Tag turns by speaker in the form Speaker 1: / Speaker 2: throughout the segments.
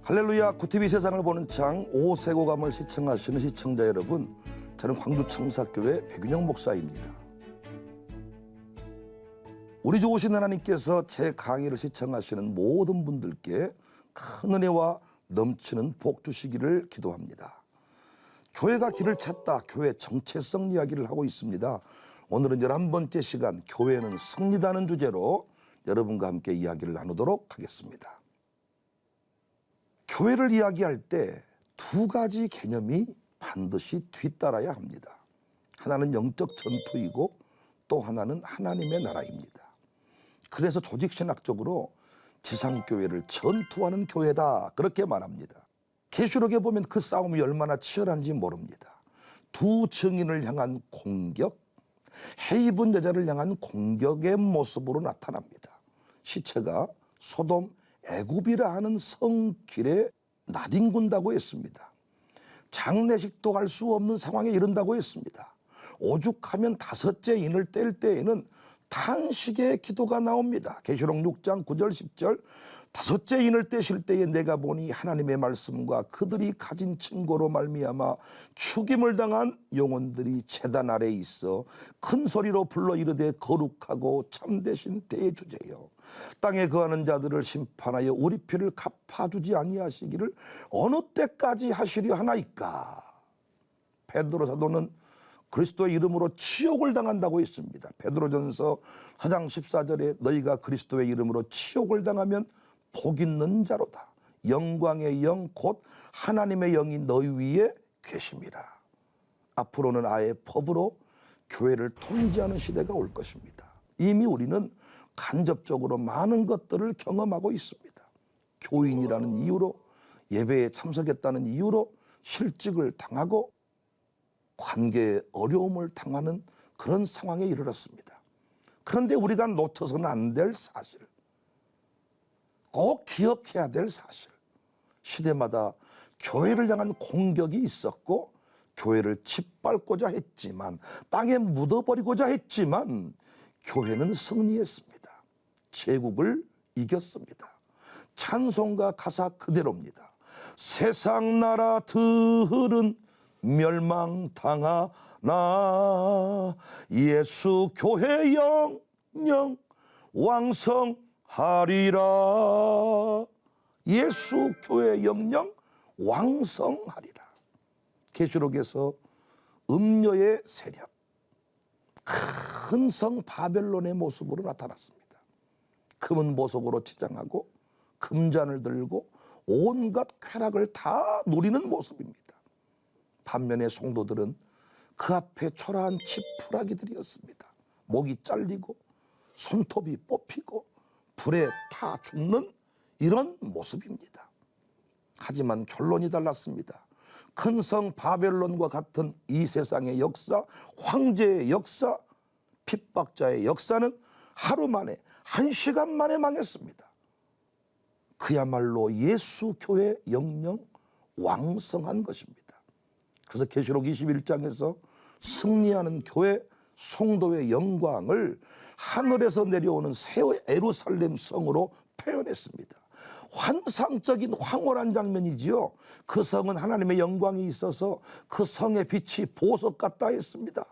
Speaker 1: 할렐루야, 구티비 세상을 보는 창 오세고감을 시청하시는 시청자 여러분, 저는 광주청사교회 백윤영 목사입니다. 우리 좋으신 하나님께서 제 강의를 시청하시는 모든 분들께 큰 은혜와 넘치는 복 주시기를 기도합니다. 교회가 길을 찾다, 교회 정체성 이야기를 하고 있습니다. 오늘은 11번째 시간, 교회는 승리다는 주제로 여러분과 함께 이야기를 나누도록 하겠습니다. 교회를 이야기할 때 두 가지 개념이 반드시 뒤따라야 합니다. 하나는 영적 전투이고 또 하나는 하나님의 나라입니다. 그래서 조직신학적으로 지상교회를 전투하는 교회다, 그렇게 말합니다. 계시록에 보면 그 싸움이 얼마나 치열한지 모릅니다. 두 증인을 향한 공격, 해 입은 여자를 향한 공격의 모습으로 나타납니다. 시체가 소돔 애굽이라 하는 성길에 나뒹군다고 했습니다. 장례식도 할 수 없는 상황에 이른다고 했습니다. 오죽하면 다섯째 인을 뗄 때에는 탄식의 기도가 나옵니다. 계시록 6장 9절 10절, 다섯째 인을 떼실 때에 내가 보니 하나님의 말씀과 그들이 가진 증거로 말미암아 죽임을 당한 영혼들이 제단 아래에 있어 큰 소리로 불러 이르되 거룩하고 참되신 대주제여, 땅에 거하는 자들을 심판하여 우리 피를 갚아주지 아니하시기를 어느 때까지 하시려 하나이까. 베드로 사도는 그리스도의 이름으로 치욕을 당한다고 했습니다. 베드로전서 4장 14절에 너희가 그리스도의 이름으로 치욕을 당하면 복 있는 자로다. 영광의 영 곧 하나님의 영이 너희 위에 계심이라. 앞으로는 아예 법으로 교회를 통제하는 시대가 올 것입니다. 이미 우리는 간접적으로 많은 것들을 경험하고 있습니다. 교인이라는 이유로, 예배에 참석했다는 이유로 실직을 당하고 관계에 어려움을 당하는 그런 상황에 이르렀습니다. 그런데 우리가 놓쳐서는 안 될 사실, 꼭 기억해야 될 사실, 시대마다 교회를 향한 공격이 있었고 교회를 짓밟고자 했지만, 땅에 묻어버리고자 했지만 교회는 승리했습니다. 제국을 이겼습니다. 찬송가 가사 그대로입니다. 세상 나라들은 멸망당하나 예수 교회 영영 왕성하리라. 예수 교회 영영 왕성하리라. 계시록에서 음녀의 세력, 큰 성 바벨론의 모습으로 나타났습니다. 금은 보석으로 치장하고 금잔을 들고 온갖 쾌락을 다 누리는 모습입니다. 반면에 성도들은 그 앞에 초라한 지푸라기들이었습니다. 목이 잘리고 손톱이 뽑히고 불에 타 죽는 이런 모습입니다. 하지만 결론이 달랐습니다. 큰 성 바벨론과 같은 이 세상의 역사, 황제의 역사, 핍박자의 역사는 하루 만에, 1시간 만에 망했습니다. 그야말로 예수 교회 영영 왕성한 것입니다. 그래서 계시록 21장에서 승리하는 교회 성도의 영광을 하늘에서 내려오는 새 예루살렘 성으로 표현했습니다. 환상적인 황홀한 장면이지요. 그 성은 하나님의 영광이 있어서 그 성의 빛이 보석 같다 했습니다.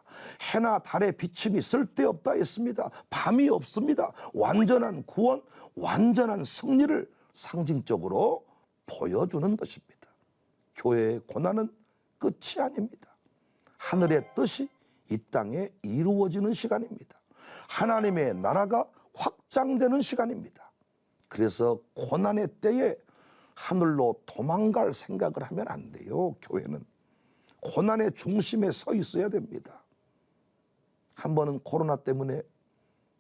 Speaker 1: 해나 달의 비침이 쓸데없다 했습니다. 밤이 없습니다. 완전한 구원, 완전한 승리를 상징적으로 보여주는 것입니다. 교회의 고난은 끝이 아닙니다. 하늘의 뜻이 이 땅에 이루어지는 시간입니다. 하나님의 나라가 확장되는 시간입니다. 그래서 고난의 때에 하늘로 도망갈 생각을 하면 안 돼요. 교회는 고난의 중심에 서 있어야 됩니다. 한 번은 코로나 때문에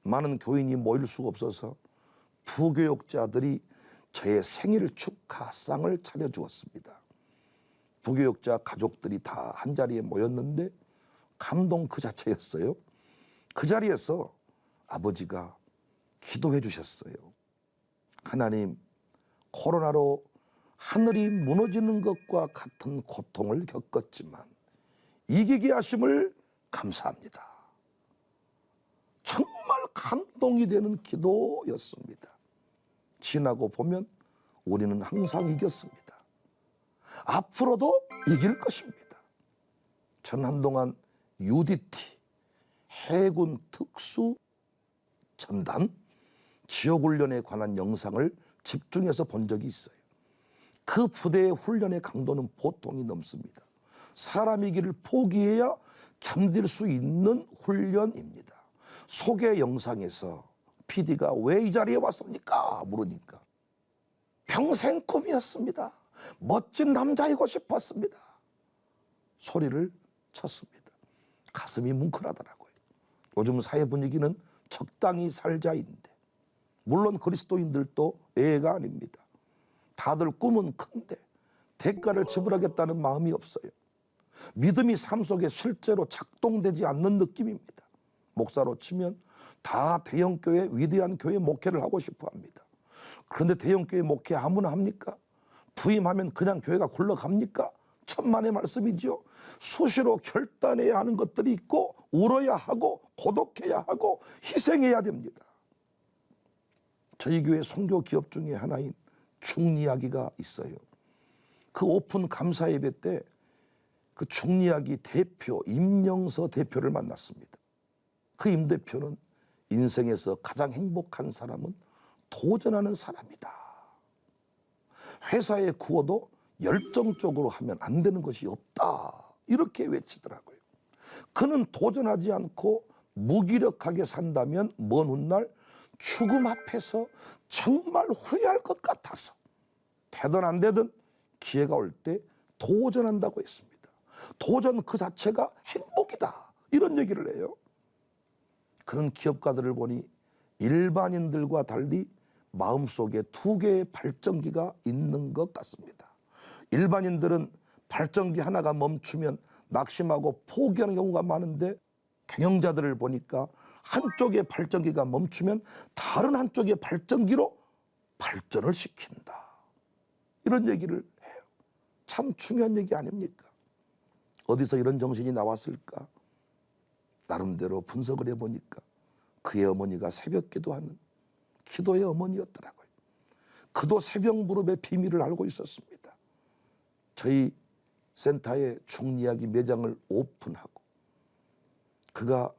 Speaker 1: 많은 교인이 모일 수가 없어서 부교육자들이 저의 생일 축하상을 차려주었습니다. 부교육자 가족들이 다 한자리에 모였는데 감동 그 자체였어요. 그 자리에서 아버지가 기도해 주셨어요. 하나님, 코로나로 하늘이 무너지는 것과 같은 고통을 겪었지만 이기게 하심을 감사합니다. 정말 감동이 되는 기도였습니다. 지나고 보면 우리는 항상 이겼습니다. 앞으로도 이길 것입니다. 전 한동안 UDT, 해군 특수 전단 지역훈련에 관한 영상을 집중해서 본 적이 있어요. 그 부대의 훈련의 강도는 보통이 넘습니다. 사람이기를 포기해야 견딜 수 있는 훈련입니다. 소개 영상에서 PD가 왜 이 자리에 왔습니까? 물으니까 평생 꿈이었습니다. 멋진 남자이고 싶었습니다. 소리를 쳤습니다. 가슴이 뭉클하더라고요. 요즘 사회 분위기는 적당히 살자인데, 물론 그리스도인들도 예외가 아닙니다. 다들 꿈은 큰데 대가를 지불하겠다는 마음이 없어요. 믿음이 삶 속에 실제로 작동되지 않는 느낌입니다. 목사로 치면 다 대형교회, 위대한 교회 목회를 하고 싶어 합니다. 그런데 대형교회 목회 아무나 합니까? 부임하면 그냥 교회가 굴러갑니까? 천만의 말씀이죠. 수시로 결단해야 하는 것들이 있고, 울어야 하고, 고독해야 하고, 희생해야 됩니다. 저희 교회 선교 기업 중에 하나인 중리야기가 있어요. 그 오픈 감사 예배 때 그 중리야기 대표 임영서 대표를 만났습니다. 그 임 대표는 인생에서 가장 행복한 사람은 도전하는 사람이다. 회사에 구워도 열정적으로 하면 안 되는 것이 없다. 이렇게 외치더라고요. 그는 도전하지 않고 무기력하게 산다면 먼 훗날 죽음 앞에서 정말 후회할 것 같아서 되든 안 되든 기회가 올 때 도전한다고 했습니다. 도전 그 자체가 행복이다. 이런 얘기를 해요. 그런 기업가들을 보니 일반인들과 달리 마음속에 두 개의 발전기가 있는 것 같습니다. 일반인들은 발전기 하나가 멈추면 낙심하고 포기하는 경우가 많은데, 경영자들을 보니까 한쪽의 발전기가 멈추면 다른 한쪽의 발전기로 발전을 시킨다. 이런 얘기를 해요. 참 중요한 얘기 아닙니까? 어디서 이런 정신이 나왔을까? 나름대로 분석을 해보니까 그의 어머니가 새벽 기도하는 기도의 어머니였더라고요. 그도 새벽 무릎의 비밀을 알고 있었습니다. 저희 센터에 중리야기 매장을 오픈하고, 그가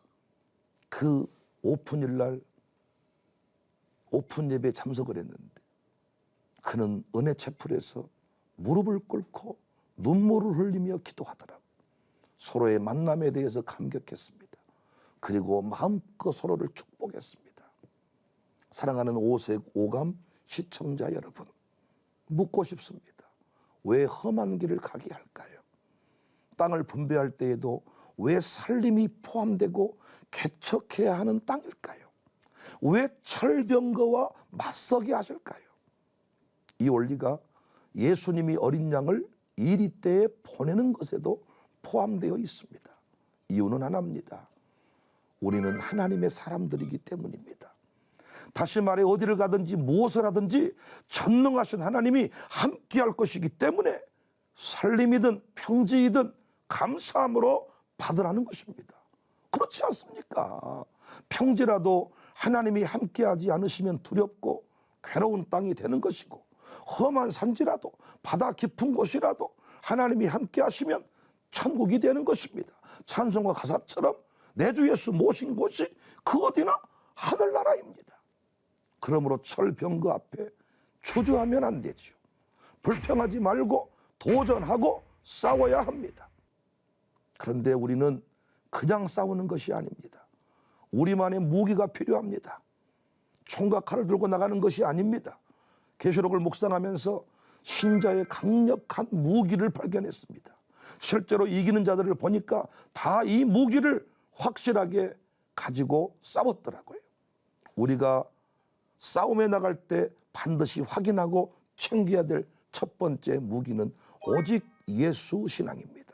Speaker 1: 그 오픈일 날 오픈 예배에 참석을 했는데, 그는 은혜 채플에서 무릎을 꿇고 눈물을 흘리며 기도하더라고요. 서로의 만남에 대해서 감격했습니다. 그리고 마음껏 서로를 축복했습니다. 사랑하는 오색 오감 시청자 여러분, 묻고 싶습니다. 왜 험한 길을 가게 할까요? 땅을 분배할 때에도 왜 살림이 포함되고 개척해야 하는 땅일까요? 왜 철병거와 맞서게 하실까요? 이 원리가 예수님이 어린 양을 이리 때에 보내는 것에도 포함되어 있습니다. 이유는 하나입니다. 우리는 하나님의 사람들이기 때문입니다. 다시 말해 어디를 가든지 무엇을 하든지 전능하신 하나님이 함께할 것이기 때문에 살림이든 평지이든 감사함으로 받으라는 것입니다. 그렇지 않습니까? 평지라도 하나님이 함께하지 않으시면 두렵고 괴로운 땅이 되는 것이고, 험한 산지라도 바다 깊은 곳이라도 하나님이 함께하시면 천국이 되는 것입니다. 찬송가 가사처럼 내 주 예수 모신 곳이 그 어디나 하늘나라입니다. 그러므로 철병거 앞에 주저하면 안 되죠. 불평하지 말고 도전하고 싸워야 합니다. 그런데 우리는 그냥 싸우는 것이 아닙니다. 우리만의 무기가 필요합니다. 총과 칼을 들고 나가는 것이 아닙니다. 계시록을 묵상하면서 신자의 강력한 무기를 발견했습니다. 실제로 이기는 자들을 보니까 다 이 무기를 확실하게 가지고 싸웠더라고요. 우리가 싸움에 나갈 때 반드시 확인하고 챙겨야 될 첫 번째 무기는 오직 예수 신앙입니다.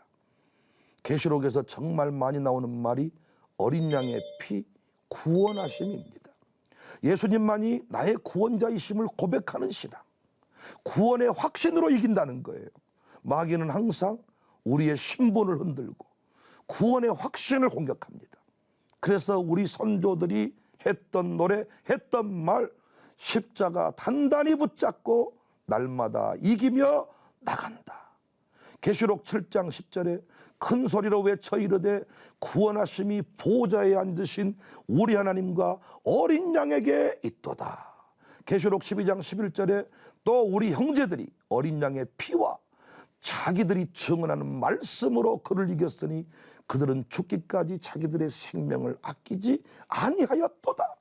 Speaker 1: 계시록에서 정말 많이 나오는 말이 어린 양의 피 구원하심입니다. 예수님만이 나의 구원자이심을 고백하는 신앙, 구원의 확신으로 이긴다는 거예요. 마귀는 항상 우리의 신분을 흔들고 구원의 확신을 공격합니다. 그래서 우리 선조들이 했던 노래, 했던 말, 십자가 단단히 붙잡고 날마다 이기며 나간다. 계시록 7장 10절에 큰 소리로 외쳐 이르되 구원하심이 보좌에 앉으신 우리 하나님과 어린 양에게 있도다. 계시록 12장 11절에 또 우리 형제들이 어린 양의 피와 자기들이 증언하는 말씀으로 그를 이겼으니 그들은 죽기까지 자기들의 생명을 아끼지 아니하였도다.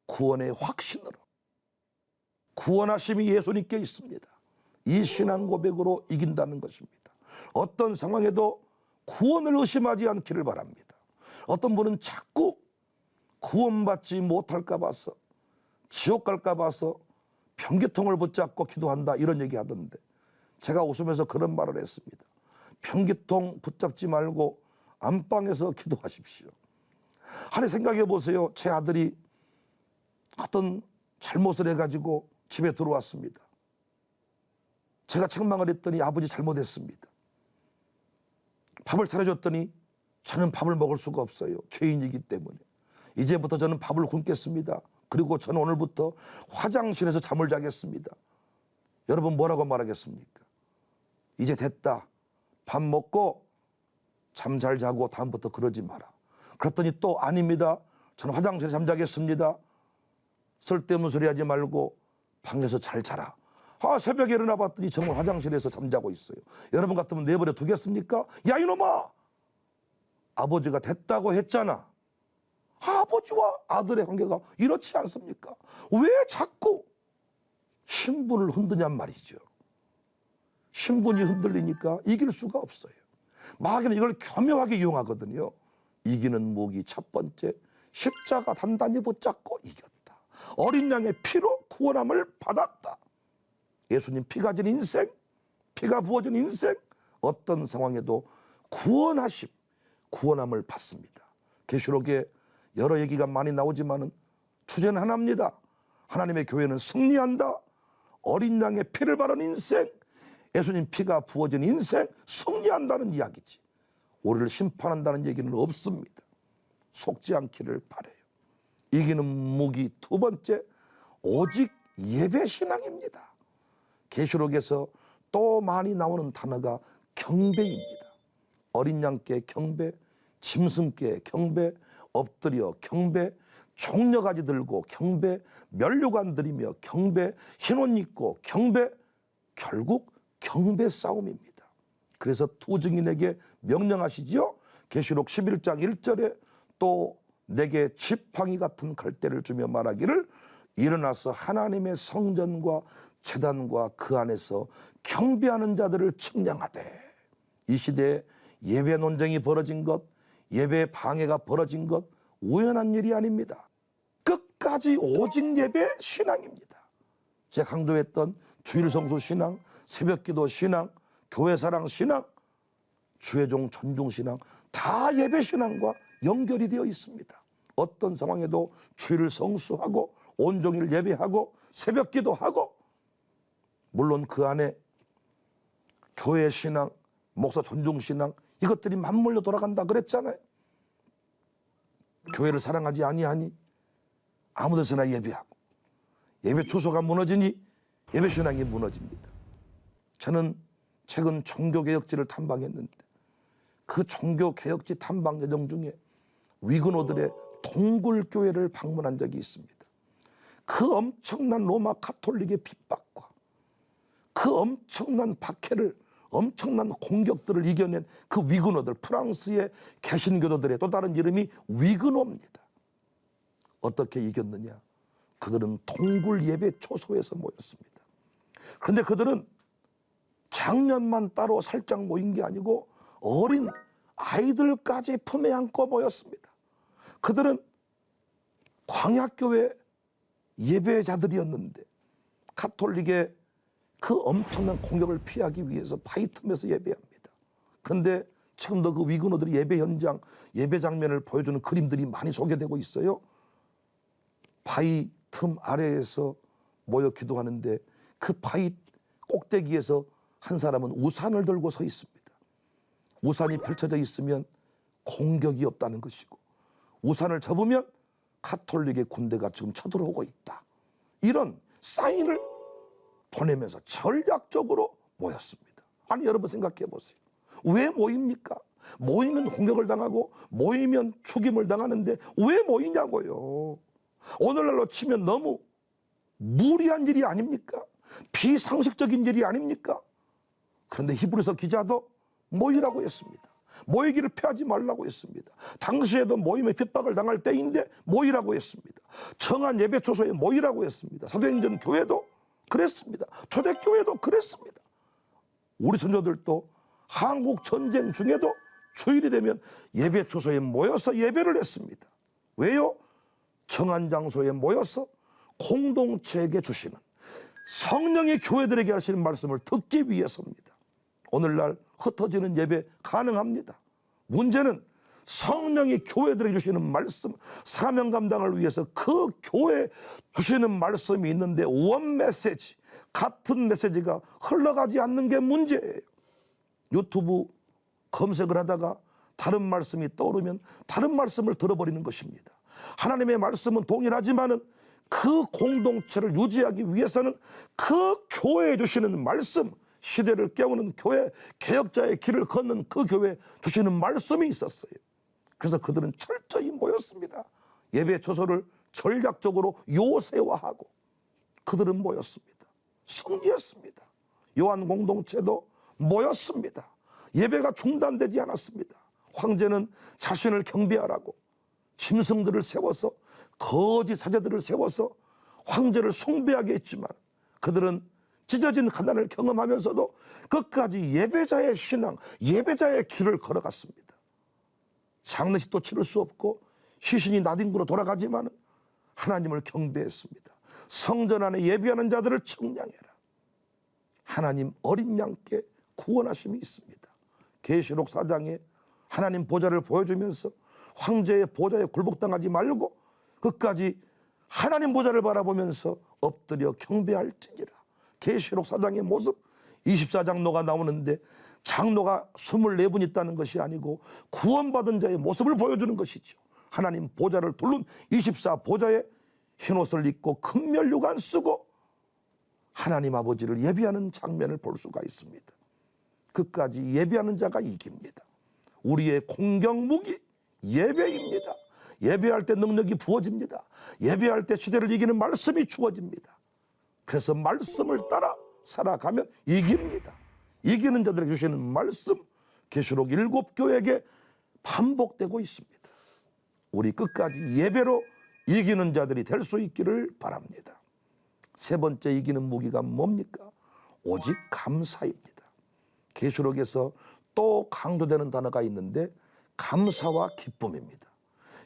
Speaker 1: 구원의 확신으로 구원하심이 예수님께 있습니다. 이 신앙 고백으로 이긴다는 것입니다. 어떤 상황에도 구원을 의심하지 않기를 바랍니다. 어떤 분은 자꾸 구원받지 못할까 봐서 지옥 갈까 봐서 변기통을 붙잡고 기도한다 이런 얘기 하던데 제가 웃으면서 그런 말을 했습니다. 변기통 붙잡지 말고 안방에서 기도하십시오. 아니 생각해 보세요. 제 아들이 어떤 잘못을 해가지고 집에 들어왔습니다. 제가 책망을 했더니 아버지 잘못했습니다. 밥을 차려줬더니 저는 밥을 먹을 수가 없어요. 죄인이기 때문에. 이제부터 저는 밥을 굶겠습니다. 그리고 저는 오늘부터 화장실에서 잠을 자겠습니다. 여러분 뭐라고 말하겠습니까? 이제 됐다. 밥 먹고 잠 잘 자고 다음부터 그러지 마라. 그랬더니 또 아닙니다. 저는 화장실에 잠자겠습니다. 쓸데없는 소리 하지 말고 방에서 잘 자라. 새벽에 일어나 봤더니 정말 화장실에서 잠자고 있어요. 여러분 같으면 내버려 두겠습니까? 야 이놈아! 아버지가 됐다고 했잖아. 아버지와 아들의 관계가 이렇지 않습니까? 왜 자꾸 신분을 흔드냔 말이죠. 신분이 흔들리니까 이길 수가 없어요. 마귀는 이걸 교묘하게 이용하거든요. 이기는 무기 첫 번째, 십자가 단단히 붙잡고 이겼다. 어린 양의 피로 구원함을 받았다. 예수님 피가 진 인생, 피가 부어진 인생, 어떤 상황에도 구원하심, 구원함을 받습니다. 계시록에 여러 얘기가 많이 나오지만은 주제는 하나입니다. 하나님의 교회는 승리한다. 어린 양의 피를 바른 인생, 예수님 피가 부어진 인생, 승리한다는 이야기지. 우리를 심판한다는 얘기는 없습니다. 속지 않기를 바라요. 이기는 무기 두 번째, 오직 예배신앙입니다. 계시록에서 또 많이 나오는 단어가 경배입니다. 어린 양께 경배, 짐승께 경배, 엎드려 경배, 종려가지 들고 경배, 면류관 드리며 경배, 흰옷 입고 경배, 결국 경배 싸움입니다. 그래서 두 증인에게 명령하시지요. 계시록 11장 1절에 또 내게 지팡이 같은 갈대를 주며 말하기를 일어나서 하나님의 성전과 제단과 그 안에서 경배하는 자들을 측량하되. 이 시대에 예배 논쟁이 벌어진 것, 예배 방해가 벌어진 것 우연한 일이 아닙니다. 끝까지 오직 예배 신앙입니다. 제가 강조했던 주일 성수 신앙, 새벽기도 신앙, 교회 사랑 신앙, 주의 종 존중 신앙 다 예배 신앙과 연결이 되어 있습니다. 어떤 상황에도 주일을 성수하고 온종일 예배하고 새벽기도 하고, 물론 그 안에 교회 신앙, 목사 존중 신앙 이것들이 맞물려 돌아간다 그랬잖아요. 교회를 사랑하지 아니하니 아무 데서나 예배하고, 예배 투소가 무너지니 예배 신앙이 무너집니다. 저는 최근 종교개혁지를 탐방했는데 그 종교개혁지 탐방 여정 중에 위그노들의 동굴교회를 방문한 적이 있습니다. 그 엄청난 로마 가톨릭의 핍박과 그 엄청난 박해를, 엄청난 공격들을 이겨낸 그 위그노들, 프랑스의 개신교도들의 또 다른 이름이 위그노입니다. 어떻게 이겼느냐? 그들은 동굴 예배 초소에서 모였습니다. 그런데 그들은 장년만 따로 살짝 모인 게 아니고 어린 아이들까지 품에 안고 모였습니다. 그들은 광야교회 예배자들이었는데 가톨릭의 그 엄청난 공격을 피하기 위해서 바위 틈에서 예배합니다. 그런데 지금도 그 위그노들이 예배 현장, 예배 장면을 보여주는 그림들이 많이 소개되고 있어요. 바위 틈 아래에서 모여 기도하는데 그 바위 꼭대기에서 한 사람은 우산을 들고 서 있습니다. 우산이 펼쳐져 있으면 공격이 없다는 것이고, 우산을 접으면 가톨릭의 군대가 지금 쳐들어오고 있다, 이런 사인을 보내면서 전략적으로 모였습니다. 아니 여러분 생각해 보세요. 왜 모입니까? 모이면 공격을 당하고 모이면 죽임을 당하는데 왜 모이냐고요. 오늘날로 치면 너무 무리한 일이 아닙니까? 비상식적인 일이 아닙니까? 그런데 히브리서 기자도 모이라고 했습니다. 모이기를 피하지 말라고 했습니다. 당시에도 모임에 핍박을 당할 때인데 모이라고 했습니다. 정한 예배 초소에 모이라고 했습니다. 사도행전 교회도 그랬습니다. 초대교회도 그랬습니다. 우리 선조들도 한국 전쟁 중에도 주일이 되면 예배 초소에 모여서 예배를 했습니다. 왜요? 정한 장소에 모여서 공동체에게 주시는 성령이 교회들에게 하시는 말씀을 듣기 위해서입니다. 오늘날 흩어지는 예배 가능합니다. 문제는 성령이 교회들에게 주시는 말씀, 사명 감당을 위해서 그 교회에 주시는 말씀이 있는데 원 메시지, 같은 메시지가 흘러가지 않는 게 문제예요. 유튜브 검색을 하다가 다른 말씀이 떠오르면 다른 말씀을 들어버리는 것입니다. 하나님의 말씀은 동일하지만은 그 공동체를 유지하기 위해서는 그 교회에 주시는 말씀, 시대를 깨우는 교회, 개혁자의 길을 걷는 그 교회에 주시는 말씀이 있었어요. 그래서 그들은 철저히 모였습니다. 예배 초소를 전략적으로 요새화하고 그들은 모였습니다. 승리했습니다. 요한 공동체도 모였습니다. 예배가 중단되지 않았습니다. 황제는 자신을 경배하라고 짐승들을 세워서 거짓 사제들을 세워서 황제를 숭배하게 했지만 그들은 찢어진 가난을 경험하면서도 끝까지 예배자의 신앙, 예배자의 길을 걸어갔습니다. 장례식도 치를 수 없고 시신이 나뒹굴어 돌아가지만 하나님을 경배했습니다. 성전 안에 예배하는 자들을 청량해라. 하나님 어린 양께 구원하심이 있습니다. 계시록 4장에 하나님 보좌를 보여주면서 황제의 보좌에 굴복당하지 말고 끝까지 하나님 보좌를 바라보면서 엎드려 경배할지니라. 계시록 4장의 모습, 24장로가 나오는데 장로가 24분 있다는 것이 아니고 구원받은 자의 모습을 보여주는 것이죠. 하나님 보좌를 둘른 24보좌에 흰옷을 입고 금면류관 쓰고 하나님 아버지를 예배하는 장면을 볼 수가 있습니다. 끝까지 예배하는 자가 이깁니다. 우리의 공격무기 예배입니다. 예배할 때 능력이 부어집니다. 예배할 때 시대를 이기는 말씀이 주어집니다. 그래서 말씀을 따라 살아가면 이깁니다. 이기는 자들에게 주시는 말씀 계시록 7교회에게 반복되고 있습니다. 우리 끝까지 예배로 이기는 자들이 될 수 있기를 바랍니다. 세 번째 이기는 무기가 뭡니까? 오직 감사입니다. 계시록에서 또 강조되는 단어가 있는데 감사와 기쁨입니다.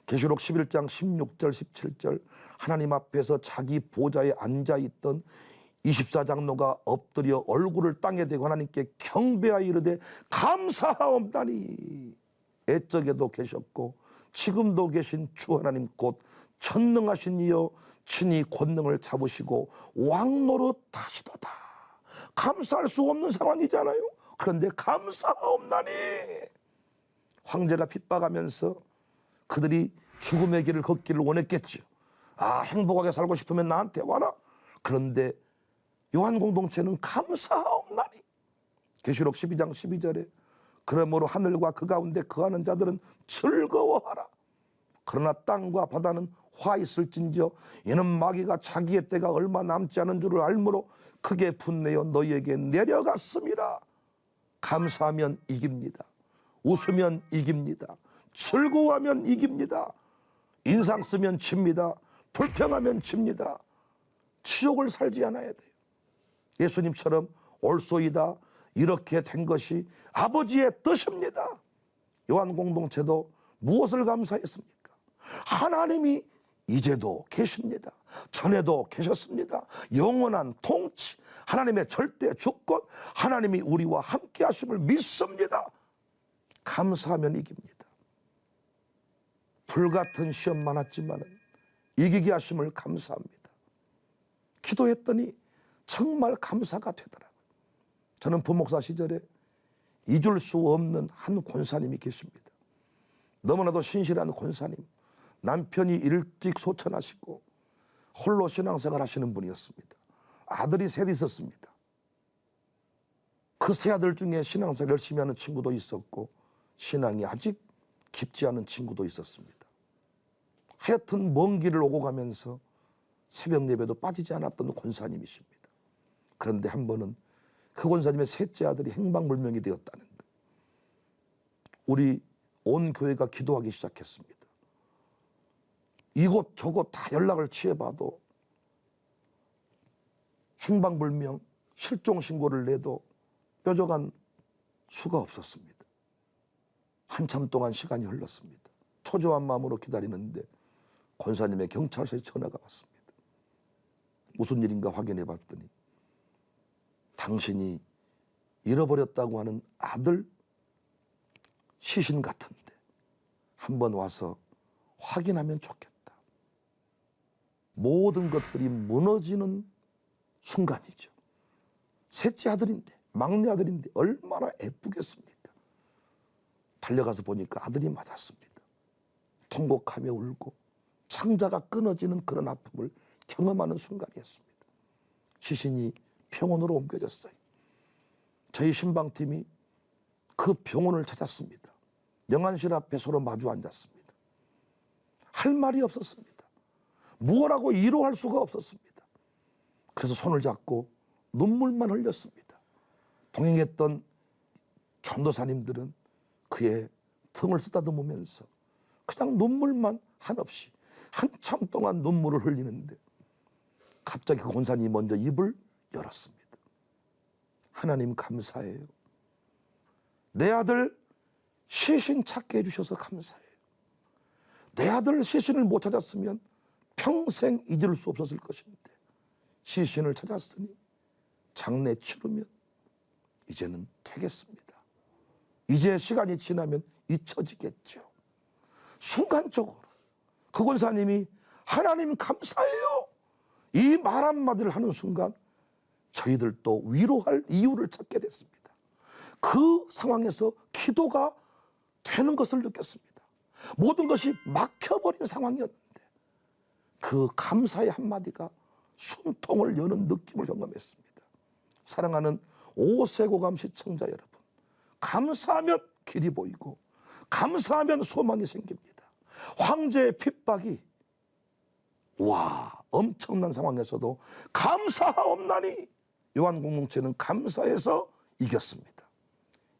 Speaker 1: 계시록 11장 16절 17절 하나님 앞에서 자기 보좌에 앉아있던 24장로가 엎드려 얼굴을 땅에 대고 하나님께 경배하여 이르되 감사하옵나니. 옛적에도 계셨고 지금도 계신 주 하나님 곧 전능하신 이여 친히 권능을 잡으시고 왕노릇 하시도다. 감사할 수 없는 상황이잖아요. 그런데 감사하옵나니. 황제가 핍박하면서 그들이 죽음의 길을 걷기를 원했겠죠. 아, 행복하게 살고 싶으면 나한테 와라. 그런데 요한 공동체는 감사하옵나니. 계시록 12장 12절에 그러므로 하늘과 그 가운데 거하는 자들은 즐거워하라. 그러나 땅과 바다는 화 있을진저 이는 마귀가 자기의 때가 얼마 남지 않은 줄을 알므로 크게 분내어 너희에게 내려갔음이라. 감사하면 이깁니다. 웃으면 이깁니다. 즐거워하면 이깁니다. 인상 쓰면 집니다. 불평하면 집니다. 치욕을 살지 않아야 돼요. 예수님처럼 올소이다 이렇게 된 것이 아버지의 뜻입니다. 요한 공동체도 무엇을 감사했습니까? 하나님이 이제도 계십니다. 전에도 계셨습니다. 영원한 통치, 하나님의 절대 주권, 하나님이 우리와 함께 하심을 믿습니다. 감사하면 이깁니다. 불같은 시험 많았지만 이기게 하심을 감사합니다. 기도했더니 정말 감사가 되더라고요. 저는 부목사 시절에 잊을 수 없는 한 권사님이 계십니다. 너무나도 신실한 권사님, 남편이 일찍 소천하시고 홀로 신앙생활 하시는 분이었습니다. 아들이 셋 있었습니다. 그 세 아들 중에 신앙생활 열심히 하는 친구도 있었고 신앙이 아직 깊지 않은 친구도 있었습니다. 하여튼 먼 길을 오고 가면서 새벽 예배도 빠지지 않았던 권사님이십니다. 그런데 한 번은 그 권사님의 셋째 아들이 행방불명이 되었다는 거예요. 우리 온 교회가 기도하기 시작했습니다. 이곳 저곳 다 연락을 취해봐도 행방불명, 실종 신고를 내도 뾰족한 수가 없었습니다. 한참 동안 시간이 흘렀습니다. 초조한 마음으로 기다리는데 권사님의 경찰서에 전화가 왔습니다. 무슨 일인가 확인해 봤더니 당신이 잃어버렸다고 하는 아들 시신 같은데 한번 와서 확인하면 좋겠다. 모든 것들이 무너지는 순간이죠. 셋째 아들인데, 막내 아들인데 얼마나 애쁘겠습니까? 달려가서 보니까 아들이 맞았습니다. 통곡하며 울고 창자가 끊어지는 그런 아픔을 경험하는 순간이었습니다. 시신이 병원으로 옮겨졌어요. 저희 신방팀이 그 병원을 찾았습니다. 영안실 앞에 서로 마주 앉았습니다. 할 말이 없었습니다. 무엇라고 위로할 수가 없었습니다. 그래서 손을 잡고 눈물만 흘렸습니다. 동행했던 전도사님들은 그의 등을 쓰다듬으면서 그냥 눈물만 한없이 한참 동안 눈물을 흘리는데 갑자기 그 권사님이 먼저 입을 열었습니다. 하나님 감사해요. 내 아들 시신 찾게 해주셔서 감사해요. 내 아들 시신을 못 찾았으면 평생 잊을 수 없었을 것인데 시신을 찾았으니 장례 치르면 이제는 되겠습니다. 이제 시간이 지나면 잊혀지겠죠. 순간적으로 그 권사님이 하나님 감사해요 이 말 한마디를 하는 순간 저희들도 위로할 이유를 찾게 됐습니다. 그 상황에서 기도가 되는 것을 느꼈습니다. 모든 것이 막혀버린 상황이었는데 그 감사의 한마디가 숨통을 여는 느낌을 경험했습니다. 사랑하는 오세고감 시청자 여러분, 감사하면 길이 보이고 감사하면 소망이 생깁니다. 황제의 핍박이 엄청난 상황에서도 감사하옵나니 요한 공동체는 감사해서 이겼습니다.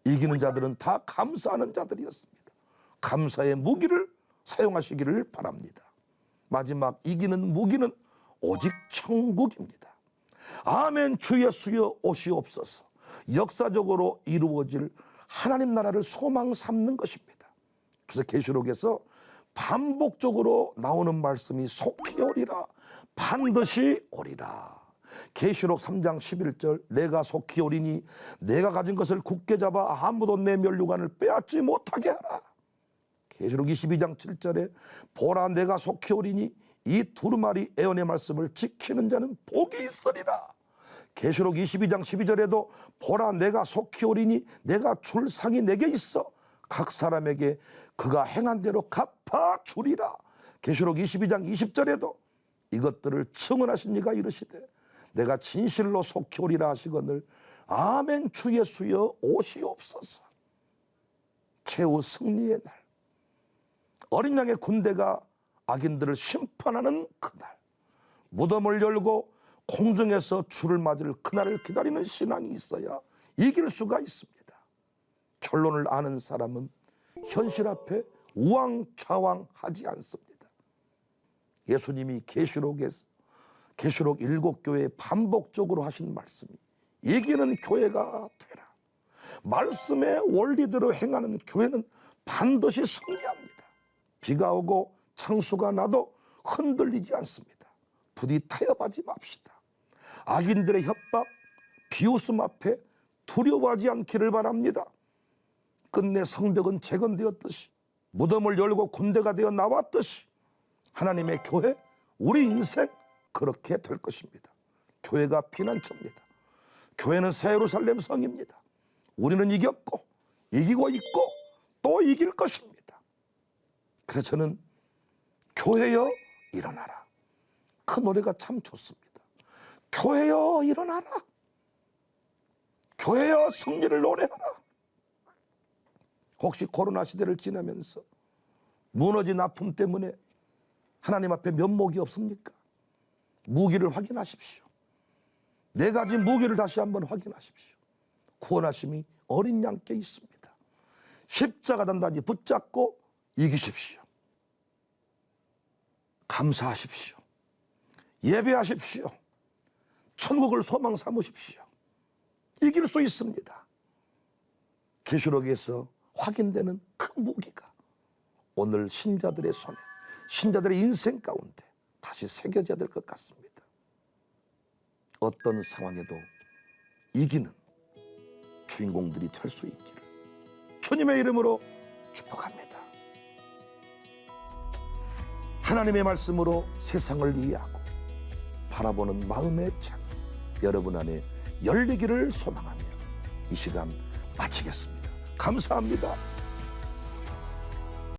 Speaker 1: 이기는 자들은 다 감사하는 자들이었습니다. 감사의 무기를 사용하시기를 바랍니다. 마지막 이기는 무기는 오직 천국입니다. 아멘. 주 예수여 오시옵소서. 역사적으로 이루어질 하나님 나라를 소망 삼는 것입니다. 그래서 계시록에서 반복적으로 나오는 말씀이 속히 오리라, 반드시 오리라. 계시록 3장 11절 내가 속히 오리니 내가 가진 것을 굳게 잡아 아무도 내 면류관을 빼앗지 못하게 하라. 계시록 22장 7절에 보라 내가 속히 오리니 이 두루마리 애언의 말씀을 지키는 자는 복이 있으리라. 계시록 22장 12절에도 보라 내가 속히 오리니 내가 줄 상이 내게 있어 각 사람에게 그가 행한 대로 갚아 주리라. 계시록 22장 20절에도 이것들을 증언하신 이가 이르시되 내가 진실로 속히 오리라 하시거늘 아멘. 주 예수여 오시옵소서. 최후 승리의 날, 어린 양의 군대가 악인들을 심판하는 그날, 무덤을 열고 공중에서 주를 맞을 그날을 기다리는 신앙이 있어야 이길 수가 있습니다. 결론을 아는 사람은 현실 앞에 우왕좌왕하지 않습니다. 예수님이 계시록 7교회에 반복적으로 하신 말씀이 이기는 교회가 되라. 말씀의 원리대로 행하는 교회는 반드시 승리합니다. 비가 오고 창수가 나도 흔들리지 않습니다. 부디 타협하지 맙시다. 악인들의 협박, 비웃음 앞에 두려워하지 않기를 바랍니다. 끝내 성벽은 재건되었듯이 무덤을 열고 군대가 되어 나왔듯이 하나님의 교회, 우리 인생 그렇게 될 것입니다. 교회가 피난처입니다. 교회는 새 예루살렘 성입니다. 우리는 이겼고 이기고 있고 또 이길 것입니다. 그래서 저는 교회여 일어나라. 그 노래가 참 좋습니다. 교회여 일어나라. 교회여 승리를 노래하라. 혹시 코로나 시대를 지나면서 무너진 아픔 때문에 하나님 앞에 면목이 없습니까? 무기를 확인하십시오. 네 가지 무기를 다시 한번 확인하십시오. 구원하심이 어린 양께 있습니다. 십자가 단단히 붙잡고 이기십시오. 감사하십시오. 예배하십시오. 천국을 소망 삼으십시오. 이길 수 있습니다. 계시록에서 확인되는 큰 무기가 오늘 신자들의 손에, 신자들의 인생 가운데 다시 새겨져야 될 것 같습니다. 어떤 상황에도 이기는 주인공들이 될 수 있기를 주님의 이름으로 축복합니다. 하나님의 말씀으로 세상을 이해하고 바라보는 마음의 창이 여러분 안에 열리기를 소망하며 이 시간 마치겠습니다. 감사합니다.